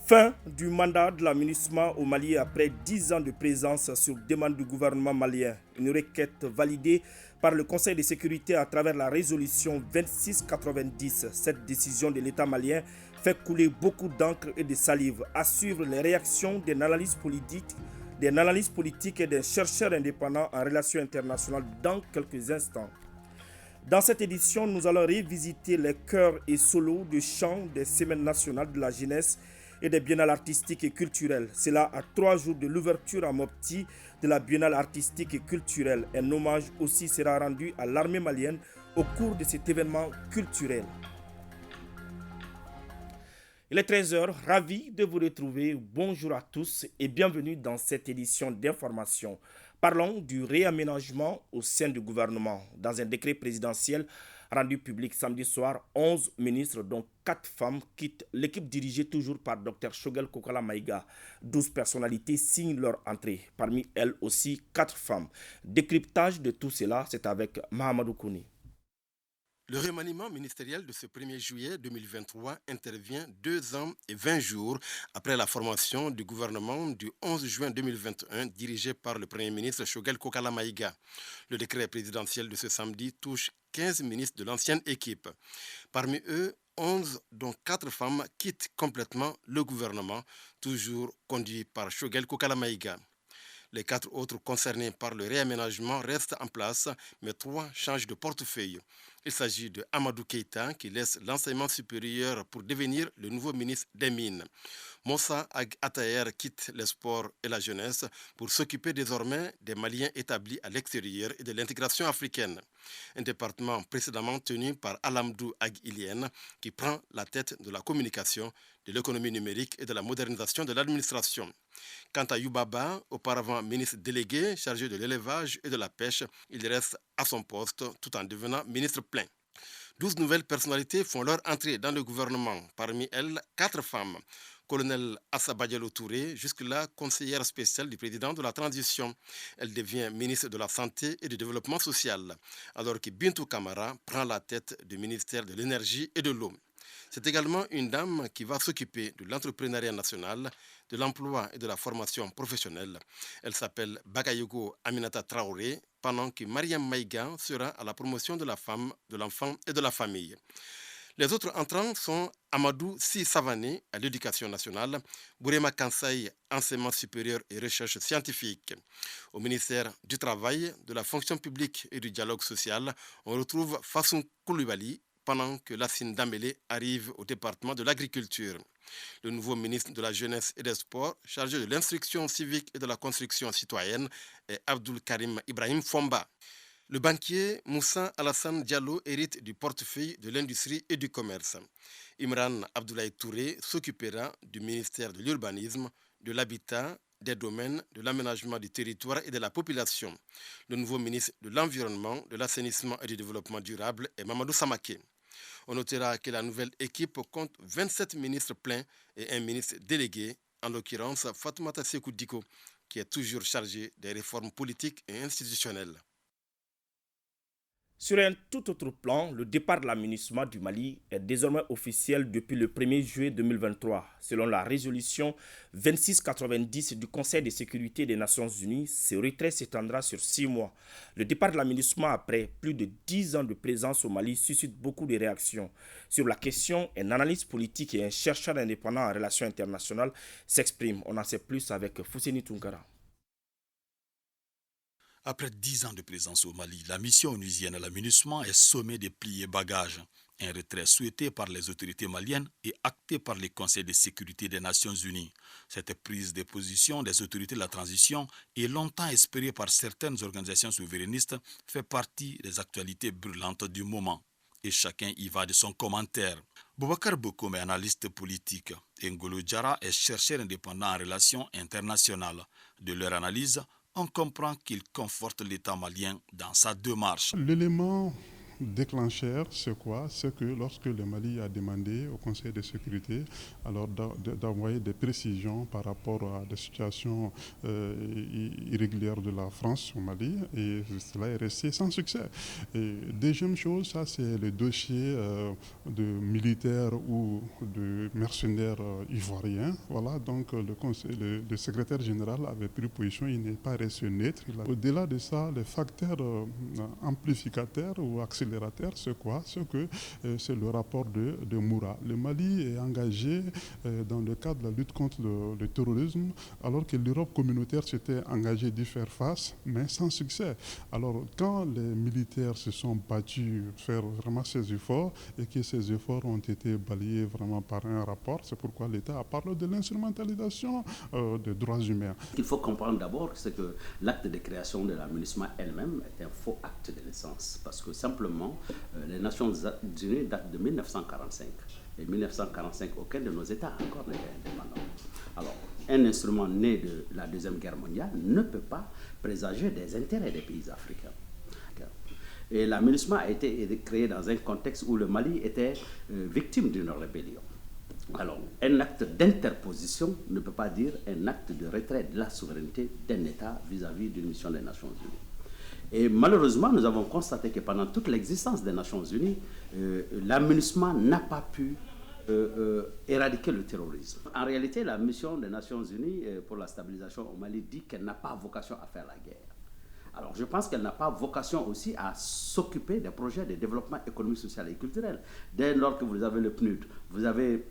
Fin du mandat de la MINUSMA au Mali après 10 ans de présence sur demande du gouvernement malien. Une requête validée par le Conseil de sécurité à travers la résolution 2690. Cette décision de l'État malien fait couler beaucoup d'encre et de salive. À suivre les réactions des analystes politiques et des chercheurs indépendants en relations internationales dans quelques instants. Dans cette édition, nous allons revisiter les chœurs et solos de chant des semaines nationales de la jeunesse et des biennales artistiques et culturelles. C'est là à 3 jours de l'ouverture à Mopti de la biennale artistique et culturelle. Un hommage aussi sera rendu à l'armée malienne au cours de cet événement culturel. Il est 13h, ravi de vous retrouver. Bonjour à tous et bienvenue dans cette édition d'information. Parlons du réaménagement au sein du gouvernement. Dans un décret présidentiel rendu public samedi soir, 11 ministres, dont 4 femmes, quittent l'équipe dirigée toujours par Dr Shogel Kokala Maïga. 12 personnalités signent leur entrée. Parmi elles aussi, 4 femmes. Décryptage de tout cela, c'est avec Mahamadou Kouni. Le remaniement ministériel de ce 1er juillet 2023 intervient 2 ans et 20 jours après la formation du gouvernement du 11 juin 2021 dirigé par le Premier ministre Shogel Kokala Maïga. Le décret présidentiel de ce samedi touche 15 ministres de l'ancienne équipe. Parmi eux, 11 dont 4 femmes quittent complètement le gouvernement, toujours conduit par Shogel Kokala Maïga. Les 4 autres concernés par le réaménagement restent en place, mais 3 changent de portefeuille. Il s'agit de Amadou Keïta qui laisse l'enseignement supérieur pour devenir le nouveau ministre des Mines. Moussa Ag Ataer quitte les sports et la jeunesse pour s'occuper désormais des Maliens établis à l'extérieur et de l'intégration africaine. Un département précédemment tenu par Alamdou Ag Ilien qui prend la tête de la communication, de l'économie numérique et de la modernisation de l'administration. Quant à Youbaba, auparavant ministre délégué chargé de l'élevage et de la pêche, il reste à son poste tout en devenant ministre plein. 12 nouvelles personnalités font leur entrée dans le gouvernement, parmi elles 4 femmes. Colonel Assa Badialo Touré, jusque-là conseillère spéciale du président de la transition. Elle devient ministre de la Santé et du Développement social, alors que Bintou Kamara prend la tête du ministère de l'Énergie et de l'Eau. C'est également une dame qui va s'occuper de l'entrepreneuriat national, de l'emploi et de la formation professionnelle. Elle s'appelle Bagayogo Aminata Traoré, pendant que Mariam Maïga sera à la promotion de la femme, de l'enfant et de la famille. Les autres entrants sont Amadou Si Savané à l'éducation nationale, Bourema Kansaï, enseignement supérieur et recherche scientifique. Au ministère du Travail, de la fonction publique et du dialogue social, on retrouve Fassoun Koulibaly, pendant que Lassine Dambélé arrive au département de l'agriculture. Le nouveau ministre de la Jeunesse et des Sports, chargé de l'instruction civique et de la construction citoyenne, est Abdoul Karim Ibrahim Fomba. Le banquier Moussa Alassane Diallo hérite du portefeuille de l'industrie et du commerce. Imran Abdoulaye Touré s'occupera du ministère de l'urbanisme, de l'habitat, des domaines, de l'aménagement du territoire et de la population. Le nouveau ministre de l'Environnement, de l'Assainissement et du Développement durable est Mamadou Samaké. On notera que la nouvelle équipe compte 27 ministres pleins et un ministre délégué, en l'occurrence Fatoumata Sékou Diko, qui est toujours chargé des réformes politiques et institutionnelles. Sur un tout autre plan, le départ de la MINUSMA du Mali est désormais officiel depuis le 1er juillet 2023. Selon la résolution 2690 du Conseil de sécurité des Nations Unies, ce retrait s'étendra sur 6 mois. Le départ de la MINUSMA après plus de 10 ans de présence au Mali suscite beaucoup de réactions. Sur la question, un analyste politique et un chercheur indépendant en relations internationales s'expriment. On en sait plus avec Fousseni Tounkara. Après 10 ans de présence au Mali, la mission onusienne à la MINUSMA est sommée de plier bagages. Un retrait souhaité par les autorités maliennes et acté par le Conseil de sécurité des Nations Unies. Cette prise de position des autorités de la transition et longtemps espérée par certaines organisations souverainistes fait partie des actualités brûlantes du moment. Et chacun y va de son commentaire. Boubacar Bokoum est analyste politique. Ngolo Diarra est chercheur indépendant en relations internationales. De leur analyse, on comprend qu'il conforte l'État malien dans sa démarche. L'élément déclencheur, c'est quoi? C'est que lorsque le Mali a demandé au Conseil de sécurité alors d'envoyer des précisions par rapport à des situations irrégulières de la France au Mali, et cela est resté sans succès. Et deuxième chose, ça c'est le dossier de militaires ou de mercenaires ivoiriens. Voilà, donc le secrétaire général avait pris position, il n'est pas resté neutre. Au-delà de ça, les facteurs amplificateurs ou accélérateurs, c'est quoi? C'est que c'est le rapport de Moura. Le Mali est engagé dans le cadre de la lutte contre le terrorisme, alors que l'Europe communautaire s'était engagée d'y faire face, mais sans succès. Alors, quand les militaires se sont battus faire vraiment ces efforts et que ces efforts ont été balayés vraiment par un rapport, c'est pourquoi l'État a parlé de l'instrumentalisation des droits humains. Il faut comprendre d'abord que l'acte de création de la MINUSMA elle-même est un faux acte de naissance, parce que simplement, les Nations Unies datent de 1945. Et 1945, aucun de nos États encore n'était indépendant. Alors, un instrument né de la Deuxième Guerre mondiale ne peut pas présager des intérêts des pays africains. Et la MINUSMA a été créée dans un contexte où le Mali était victime d'une rébellion. Alors, un acte d'interposition ne peut pas dire un acte de retrait de la souveraineté d'un État vis-à-vis d'une mission des Nations Unies. Et malheureusement, nous avons constaté que pendant toute l'existence des Nations Unies, la MINUSMA n'a pas pu éradiquer le terrorisme. En réalité, la mission des Nations Unies pour la stabilisation au Mali dit qu'elle n'a pas vocation à faire la guerre. Alors, je pense qu'elle n'a pas vocation aussi à s'occuper des projets de développement économique, social et culturel. Dès lors que vous avez le PNUD, vous avez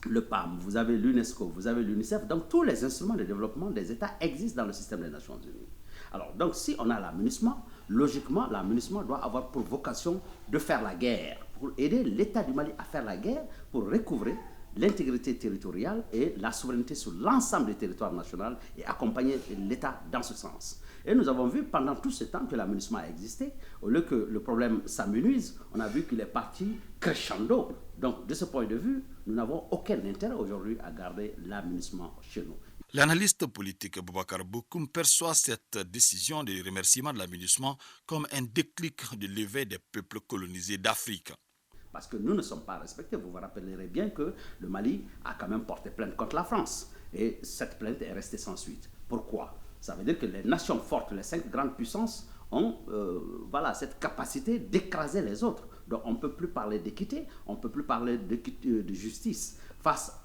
le PAM, vous avez l'UNESCO, vous avez l'UNICEF, donc tous les instruments de développement des États existent dans le système des Nations Unies. Alors, donc, si on a la MINUSMA, logiquement, la MINUSMA doit avoir pour vocation de faire la guerre, pour aider l'État du Mali à faire la guerre, pour recouvrer l'intégrité territoriale et la souveraineté sur l'ensemble du territoire national et accompagner l'État dans ce sens. Et nous avons vu pendant tout ce temps que la MINUSMA a existé, au lieu que le problème s'amenuise, on a vu qu'il est parti crescendo. Donc, de ce point de vue, nous n'avons aucun intérêt aujourd'hui à garder la MINUSMA chez nous. L'analyste politique Boubacar Bokoum perçoit cette décision de remerciement de la MINUSMA comme un déclic de l'éveil des peuples colonisés d'Afrique. Parce que nous ne sommes pas respectés. Vous vous rappellerez bien que le Mali a quand même porté plainte contre la France. Et cette plainte est restée sans suite. Pourquoi? Ça veut dire que les nations fortes, les 5 grandes puissances, ont cette capacité d'écraser les autres. Donc on ne peut plus parler d'équité, on ne peut plus parler de justice face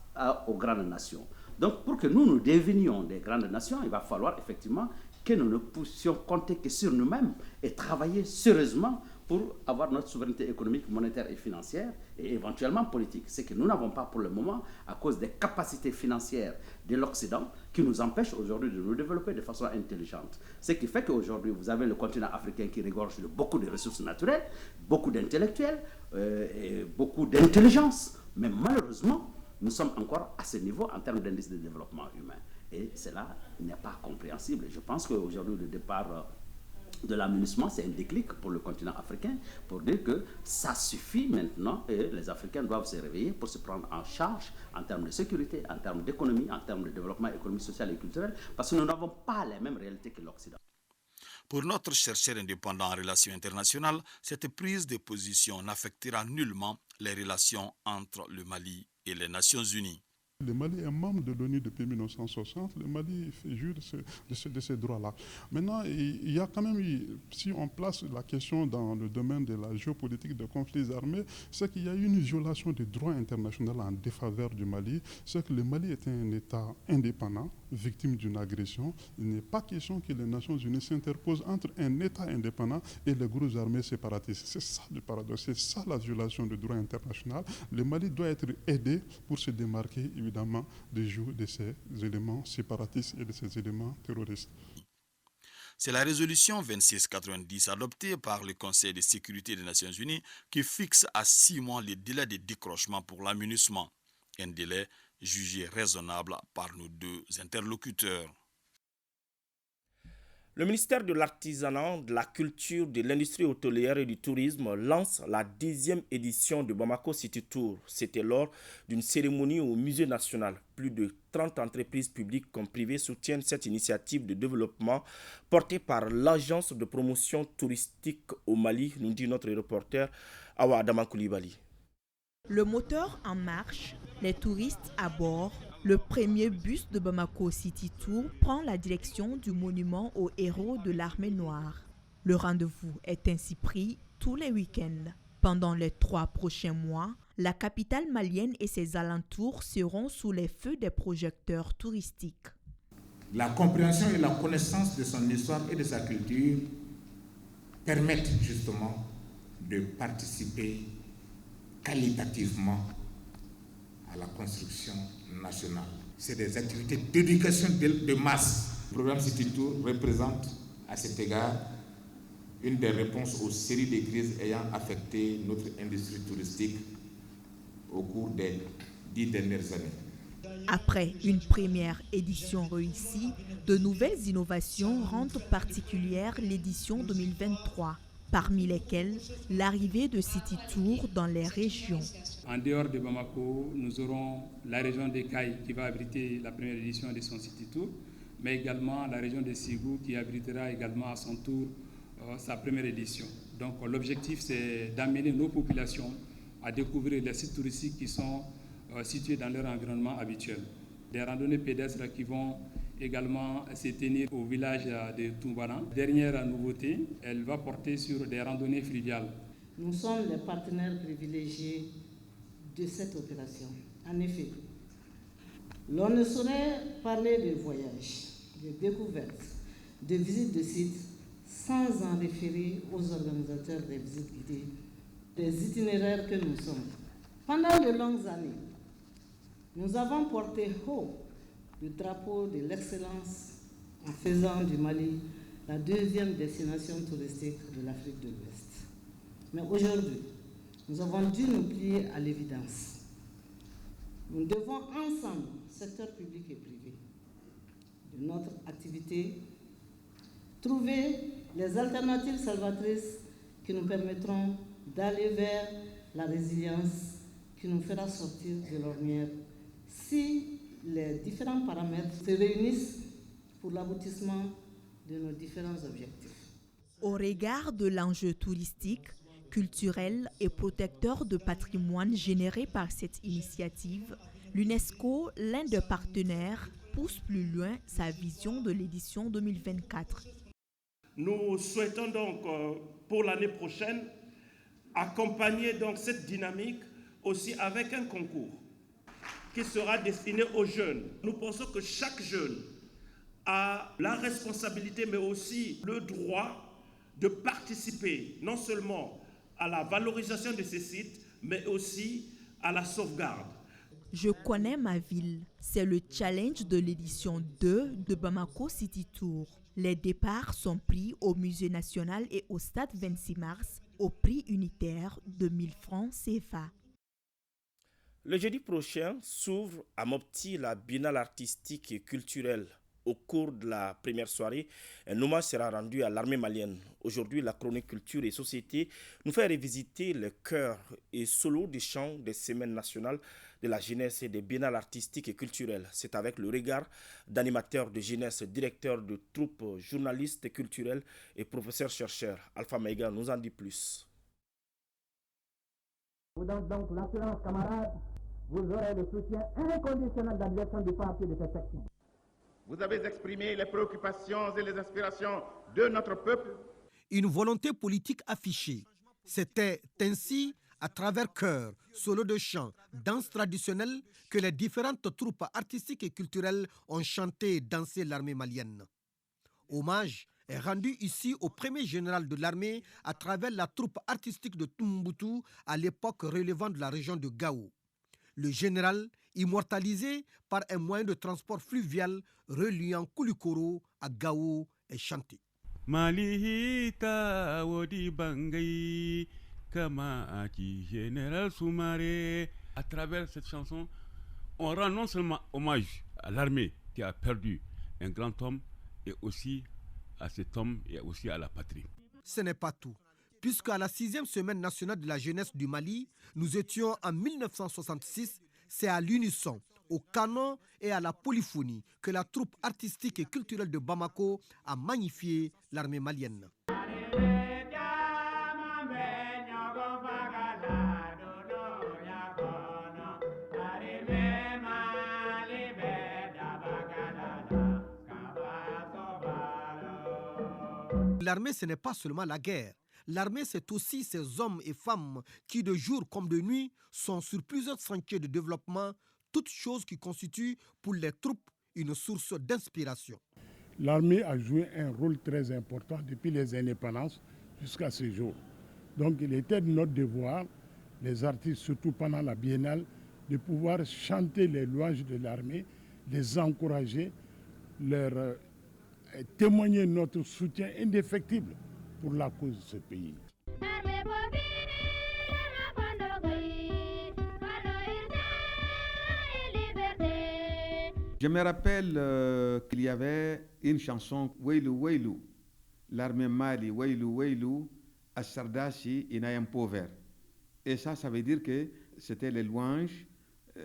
aux grandes nations. Donc pour que nous devenions des grandes nations, il va falloir effectivement que nous ne puissions compter que sur nous-mêmes et travailler sérieusement pour avoir notre souveraineté économique, monétaire et financière et éventuellement politique. C'est que nous n'avons pas pour le moment à cause des capacités financières de l'Occident qui nous empêchent aujourd'hui de nous développer de façon intelligente. Ce qui fait qu'aujourd'hui, vous avez le continent africain qui regorge de beaucoup de ressources naturelles, beaucoup d'intellectuels, et beaucoup d'intelligence. Mais malheureusement, nous sommes encore à ce niveau en termes d'indice de développement humain. Et cela n'est pas compréhensible. Je pense qu'aujourd'hui, le départ de la MINUSMA, c'est un déclic pour le continent africain pour dire que ça suffit maintenant et les Africains doivent se réveiller pour se prendre en charge en termes de sécurité, en termes d'économie, en termes de développement économique, social et culturel, parce que nous n'avons pas les mêmes réalités que l'Occident. Pour notre chercheur indépendant en relations internationales, cette prise de position n'affectera nullement les relations entre le Mali et les Nations Unies. Le Mali est membre de l'ONU depuis 1960. Le Mali fait jure de ces droits-là. Maintenant, il y a quand même, si on place la question dans le domaine de la géopolitique des conflits armés, c'est qu'il y a eu une violation des droits internationaux en défaveur du Mali. C'est que le Mali est un État indépendant, victime d'une agression. Il n'est pas question que les Nations Unies s'interposent entre un État indépendant et les groupes armés séparatistes. C'est ça le paradoxe, c'est ça la violation du droit international. Le Mali doit être aidé pour se démarquer, évidemment, de ces éléments séparatistes et de ces éléments terroristes. C'est la résolution 2690 adoptée par le Conseil de sécurité des Nations Unies qui fixe à 6 mois le délai de décrochement pour la MINUSMA, un délai jugé raisonnable par nos deux interlocuteurs. Le ministère de l'Artisanat, de la Culture, de l'Industrie hôtelière et du Tourisme lance la 10e édition de Bamako City Tour. C'était lors d'une cérémonie au Musée national. Plus de 30 entreprises publiques comme privées soutiennent cette initiative de développement portée par l'Agence de promotion touristique au Mali, nous dit notre reporter Awa Adama Koulibaly. Le moteur en marche, les touristes à bord, le premier bus de Bamako City Tour prend la direction du monument aux héros de l'armée noire. Le rendez-vous est ainsi pris tous les week-ends. Pendant les 3 prochains mois, la capitale malienne et ses alentours seront sous les feux des projecteurs touristiques. La compréhension et la connaissance de son histoire et de sa culture permettent justement de participer qualitativement à la construction nationale. C'est des activités d'éducation de masse. Le programme City Tour représente à cet égard une des réponses aux séries de crises ayant affecté notre industrie touristique au cours des 10 dernières années. Après une première édition réussie, de nouvelles innovations rendent particulière l'édition 2023. Parmi lesquels l'arrivée de City Tour dans les régions. En dehors de Bamako, nous aurons la région des Cailles qui va abriter la première édition de son City Tour, mais également la région de Ségou qui abritera également à son tour sa première édition. Donc l'objectif, c'est d'amener nos populations à découvrir les sites touristiques qui sont situés dans leur environnement habituel. Des randonnées pédestres qui vont également se tenir au village de Toumbaran. Dernière nouveauté, elle va porter sur des randonnées fluviales. Nous sommes les partenaires privilégiés de cette opération. En effet, l'on ne saurait parler de voyage, de découverte, de visite de sites sans en référer aux organisateurs des visites guidées, des itinéraires que nous sommes. Pendant de longues années, nous avons porté haut le drapeau de l'excellence en faisant du Mali la 2e destination touristique de l'Afrique de l'Ouest. Mais aujourd'hui, nous avons dû nous plier à l'évidence. Nous devons ensemble, secteur public et privé, de notre activité, trouver les alternatives salvatrices qui nous permettront d'aller vers la résilience qui nous fera sortir de l'ornière si les différents paramètres se réunissent pour l'aboutissement de nos différents objectifs. Au regard de l'enjeu touristique, culturel et protecteur de patrimoine généré par cette initiative, l'UNESCO, l'un des partenaires, pousse plus loin sa vision de l'édition 2024. Nous souhaitons donc pour l'année prochaine accompagner donc cette dynamique aussi avec un concours qui sera destiné aux jeunes. Nous pensons que chaque jeune a la responsabilité, mais aussi le droit de participer non seulement à la valorisation de ces sites, mais aussi à la sauvegarde. Je connais ma ville. C'est le challenge de l'édition 2 de Bamako City Tour. Les départs sont pris au Musée national et au Stade 26 mars au prix unitaire de 1000 francs CFA. Le jeudi prochain s'ouvre à Mopti la biennale artistique et culturelle. Au cours de la première soirée, un hommage sera rendu à l'armée malienne. Aujourd'hui, la chronique culture et société nous fait revisiter les chœurs et solos des chants des semaines nationales de la jeunesse et des biennales artistiques et culturelles. C'est avec le regard d'animateur de jeunesse, directeur de troupe, journaliste culturel et professeur-chercheur. Alpha Maïga nous en dit plus. Vous donnez donc l'assurance, camarades, vous aurez le soutien inconditionnel de la direction du parti de cette section. Vous avez exprimé les préoccupations et les aspirations de notre peuple. Une volonté politique affichée. C'était ainsi, à travers chœurs, solos de chant, danses traditionnelles, que les différentes troupes artistiques et culturelles ont chanté et dansé l'armée malienne. Hommage est rendu ici au premier général de l'armée à travers la troupe artistique de Tombouctou à l'époque relevant de la région de Gao. Le général, immortalisé par un moyen de transport fluvial reliant Koulikoro à Gao, est chanté. Malihita wodi bangai kama aki général Soumaré. À travers cette chanson, on rend non seulement hommage à l'armée qui a perdu un grand homme et aussi à cet homme et aussi à la patrie. Ce n'est pas tout, puisque à la 6e semaine nationale de la jeunesse du Mali, nous étions en 1966, c'est à l'unisson, au canon et à la polyphonie que la troupe artistique et culturelle de Bamako a magnifié l'armée malienne. L'armée, ce n'est pas seulement la guerre. L'armée, c'est aussi ces hommes et femmes qui, de jour comme de nuit, sont sur plusieurs sentiers de développement, toutes choses qui constituent pour les troupes une source d'inspiration. L'armée a joué un rôle très important depuis les indépendances jusqu'à ce jour. Donc il était de notre devoir, les artistes, surtout pendant la biennale, de pouvoir chanter les louanges de l'armée, les encourager, leur témoigner notre soutien indéfectible pour la cause de ce pays. Je me rappelle qu'il y avait une chanson Wailou Wailou, l'armée Mali, Wailou Wailou, Asardashi Inayam Pover. Et ça veut dire que c'était les louanges,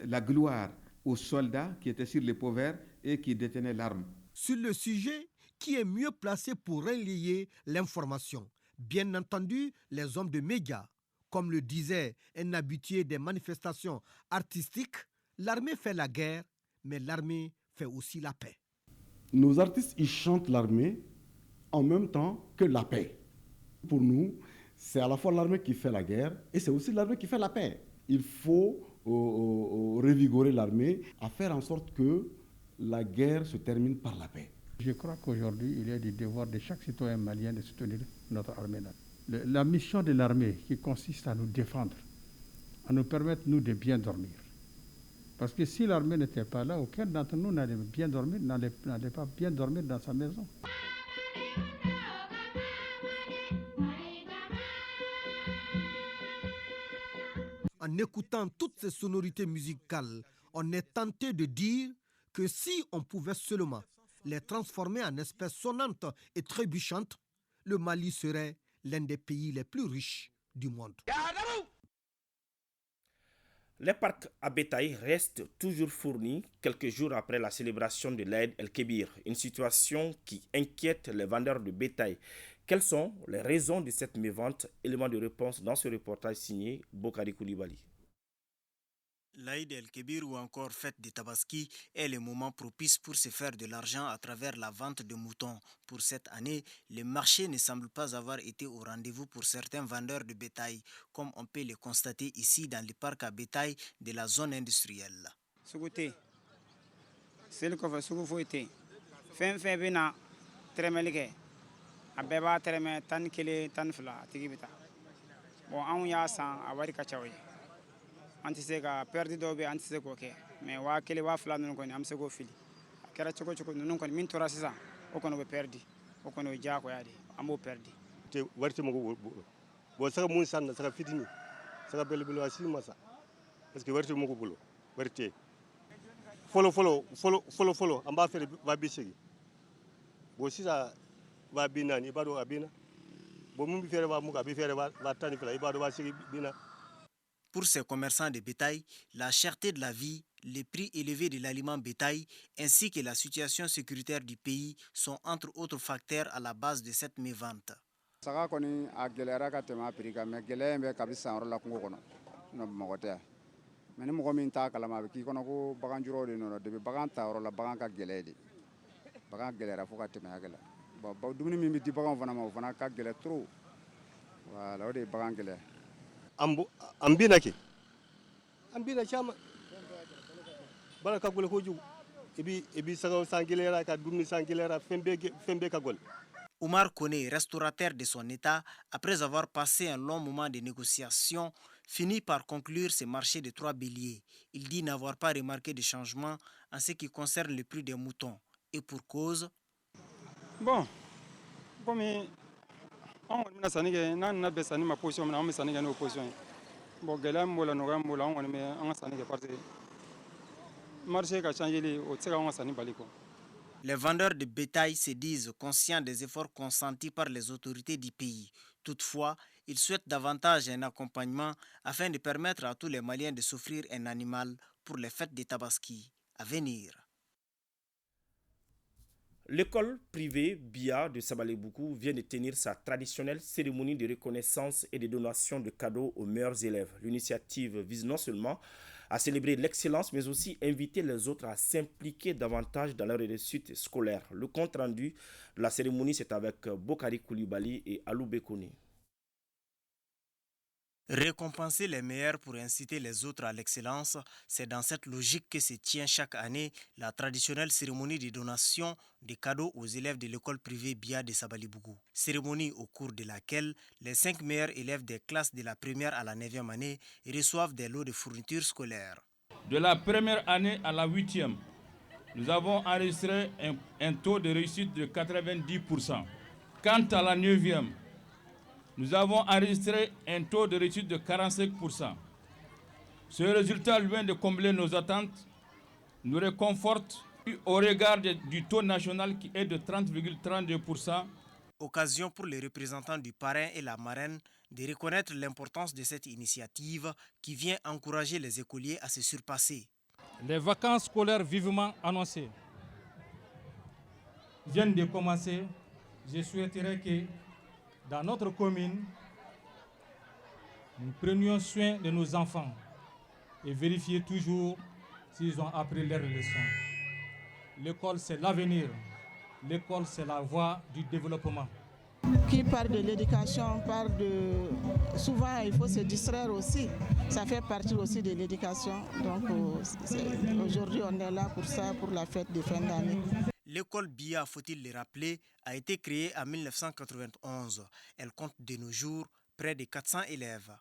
la gloire aux soldats qui étaient sur les pauvres et qui détenaient l'arme. Sur le sujet, qui est mieux placé pour relayer l'information? Bien entendu, les hommes de médias. Comme le disait un habitué des manifestations artistiques, l'armée fait la guerre, mais l'armée fait aussi la paix. Nos artistes, ils chantent l'armée en même temps que la paix. Pour nous, c'est à la fois l'armée qui fait la guerre et c'est aussi l'armée qui fait la paix. Il faut revigorer l'armée à faire en sorte que la guerre se termine par la paix. Je crois qu'aujourd'hui, il est du devoir de chaque citoyen malien de soutenir notre armée. La mission de l'armée qui consiste à nous défendre, à nous permettre, nous, de bien dormir. Parce que si l'armée n'était pas là, aucun d'entre nous n'allait pas bien dormir dans sa maison. En écoutant toutes ces sonorités musicales, on est tenté de dire que si on pouvait seulement les transformer en espèces sonnantes et trébuchantes, le Mali serait l'un des pays les plus riches du monde. Les parcs à bétail restent toujours fournis quelques jours après la célébration de l'Aïd el-Kébir, une situation qui inquiète les vendeurs de bétail. Quelles sont les raisons de cette mévente? Élément de réponse dans ce reportage signé Bokari Koulibaly. L'Aïd el-Kébir ou encore fête de Tabaski est le moment propice pour se faire de l'argent à travers la vente de moutons. Pour cette année, le marché ne semble pas avoir été au rendez-vous pour certains vendeurs de bétail, comme on peut le constater ici dans les parcs à bétail de la zone industrielle. anti se ka perdi dɔw bɛ anti se k'o kɛ mais waa kelen waa fila ninnu kɔni an bɛ se k'o fili a kɛra cogo cogo ninnu kɔni min tora sisan o kɔni o bɛ perdi o kɔni o ye diyagoya de an b'o perdi. te wari tɛ mɔgɔw bolo bon saga mun san na saga fitini saga belebele a si ma sa parce que wari tɛ mɔgɔw bolo wari tɛ fɔlɔ an b'a feere waa bi segi bon sisan waa bi naani i b'a dɔn a bina bon mun bi feere waa mugan a bi feere waa tan ni fila i b'a dɔn waa segi bina. Pour ces commerçants de bétail, la cherté de la vie, les prix élevés de l'aliment bétail ainsi que la situation sécuritaire du pays sont entre autres facteurs à la base de cette mévente. Saga koni a gɛlɛyara ka tɛmɛ a prix kan mais gɛlɛya in bɛ kabi san yɔrɔ la kungo kɔnɔ mɔgɔ tɛ yan mais ni mɔgɔ min t'a kalama a bɛ k'i kɔnɔ ko baganjuraw de nɔ depuis bagan ta yɔrɔ la bagan ka gɛlɛya de bagan gɛlɛyara fo ka tɛmɛ hakɛ la bon dumuni min bɛ di baganw fana ma o fana ka gɛlɛ trop voilà o de ye bagan gɛlɛya. An bina chama bala ka gole ko jugu ebi saga sangilera ka dumni sangilera fembe ka gole. Oumar Kone, restaurateur de son état, après avoir passé un long moment de négociations, finit par conclure ce marché de 3 béliers. Il dit n'avoir pas remarqué de changement en ce qui concerne le prix des moutons. Et pour cause. Bon, comme on a sani kɛ n'an nana bɛn sanni ma position min na an bɛ sanni kɛ n'o position ye bon gɛlɛya min b'o la nɔgɔya min b'o la an kɔni bɛ an ka sanni kɛ parce que marché ka changeli o tɛ se ka an ka sanni bali quoi Les vendeurs de bétail se disent conscients des efforts consentis par les autorités du pays. Toutefois, ils souhaitent davantage un accompagnement afin de permettre à tous les Maliens de s'offrir un animal pour les fêtes des Tabaski à venir. L'école privée BIA de Sabalé-Boukou vient de tenir sa traditionnelle cérémonie de reconnaissance et de donation de cadeaux aux meilleurs élèves. L'initiative vise non seulement à célébrer l'excellence, mais aussi inviter les autres à s'impliquer davantage dans leur réussite scolaire. Le compte rendu de la cérémonie, c'est avec Bokari Koulibaly et Alou Bekouni. Récompenser les meilleurs pour inciter les autres à l'excellence, c'est dans cette logique que se tient chaque année la traditionnelle cérémonie de donation des cadeaux aux élèves de l'école privée BIA de Sabalé-Boukou. Cérémonie au cours de laquelle les 5 meilleurs élèves des classes de la première à la 9e année reçoivent des lots de fournitures scolaires. De la première année à la 8e, nous avons enregistré un taux de réussite de 90%. Quant à la 9e, nous avons enregistré un taux de réussite de 45%. Ce résultat, loin de combler nos attentes, nous réconforte au regard du taux national qui est de 30,32%. Occasion pour les représentants du parrain et la marraine de reconnaître l'importance de cette initiative qui vient encourager les écoliers à se surpasser. Les vacances scolaires vivement annoncées viennent de commencer. Je souhaiterais que dans notre commune, nous prenions soin de nos enfants et vérifier toujours s'ils ont appris leurs leçons. L'école, c'est l'avenir. L'école, c'est la voie du développement. Qui parle de l'éducation, parle de... Souvent, il faut se distraire aussi. Ça fait partie aussi de l'éducation. Donc, aujourd'hui, on est là pour ça, pour la fête de fin d'année. L'école BIA, faut-il le rappeler, a été créée en 1991. Elle compte de nos jours près de 400 élèves.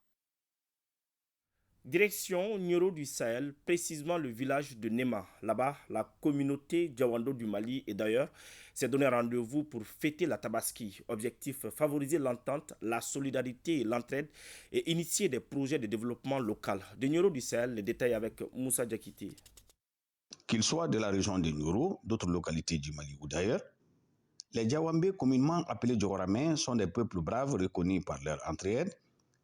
Direction Nioro du Sahel, précisément le village de Nema. Là-bas, la communauté Djawando du Mali et d'ailleurs s'est donné rendez-vous pour fêter la Tabaski. Objectif, favoriser l'entente, la solidarité et l'entraide et initier des projets de développement local. De Nioro du Sahel, les détails avec Moussa Diakité. Qu'ils soient de la région de Nioro, d'autres localités du Mali ou d'ailleurs, les Djawambé, communément appelés Djogoramais, sont des peuples braves reconnus par leur entraide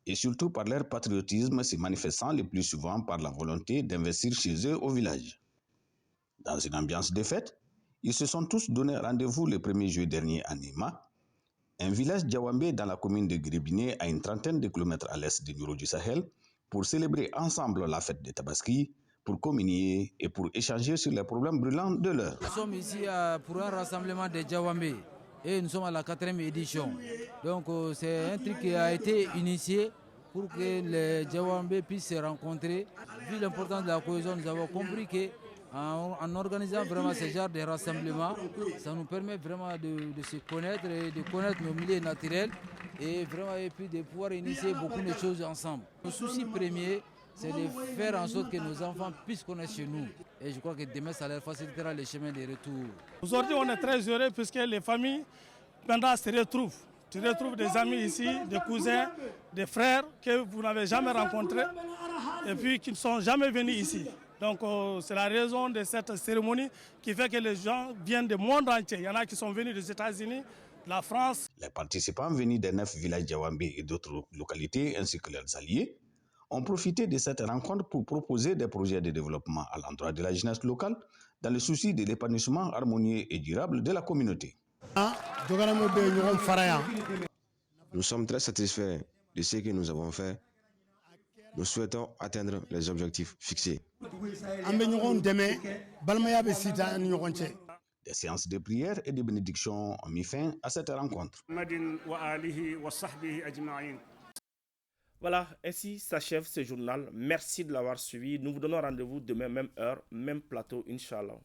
et surtout par leur patriotisme se manifestant le plus souvent par la volonté d'investir chez eux au village. Dans une ambiance de fête, ils se sont tous donné rendez-vous le 1er juillet dernier à Nema, un village Djawambé dans la commune de Guérébiné à une trentaine de kilomètres à l'est de Nioro du Sahel, pour célébrer ensemble la fête de Tabaski, pour communier et pour échanger sur les problèmes brûlants de l'heure. Nous sommes ici pour un rassemblement des Djawambé et nous sommes à la 4e édition. Donc c'est un truc qui a été initié pour que les Djawambé puissent se rencontrer. Vu l'importance de la cohésion, nous avons compris qu'en organisant vraiment ce genre de rassemblement, ça nous permet vraiment de se connaître et de connaître nos milieux naturels et vraiment et puis de pouvoir initier beaucoup de choses ensemble. Le souci premier, c'est de faire en sorte que nos enfants puissent connaître chez nous. Et je crois que demain, ça leur facilitera les chemins de retour. Aujourd'hui, on est très heureux puisque les familles maintenant se retrouvent. Tu retrouves des amis ici, des cousins, des frères que vous n'avez jamais rencontrés et puis qui ne sont jamais venus ici. Donc c'est la raison de cette cérémonie qui fait que les gens viennent du monde entier. Il y en a qui sont venus des États-Unis, de la France. Les participants venus des 9 villages Djawambé et d'autres localités ainsi que leurs alliés ont profité de cette rencontre pour proposer des projets de développement à l'endroit de la jeunesse locale dans le souci de l'épanouissement harmonieux et durable de la communauté. Nous sommes très satisfaits de ce que nous avons fait. Nous souhaitons atteindre les objectifs fixés. Des séances de prière et de bénédiction ont mis fin à cette rencontre. Voilà, ainsi s'achève ce journal. Merci de l'avoir suivi. Nous vous donnons rendez-vous demain, même heure, même plateau, Inch'Allah.